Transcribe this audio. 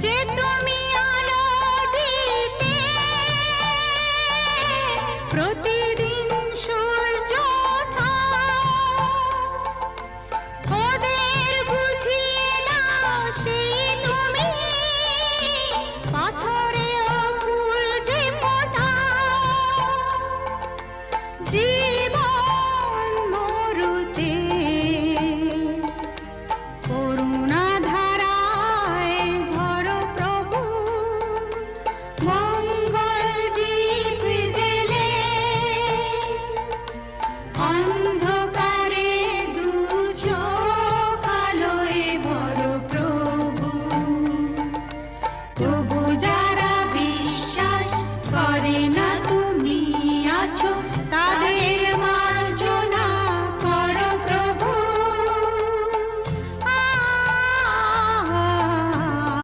যে তুমি আলো দিতে প্রতিদিন সূর্য ওঠা, ওদের বুঝিয়ে দাও সেই তুমি পাথরেও ফুল যে ফোটাও। জীবন মরুতে করুণা ধারায় ঝরো প্রভু, মঙ্গল দীপ জেলে অন্ধকারে দু চোখ আলোয় ভরো প্রভু। তবু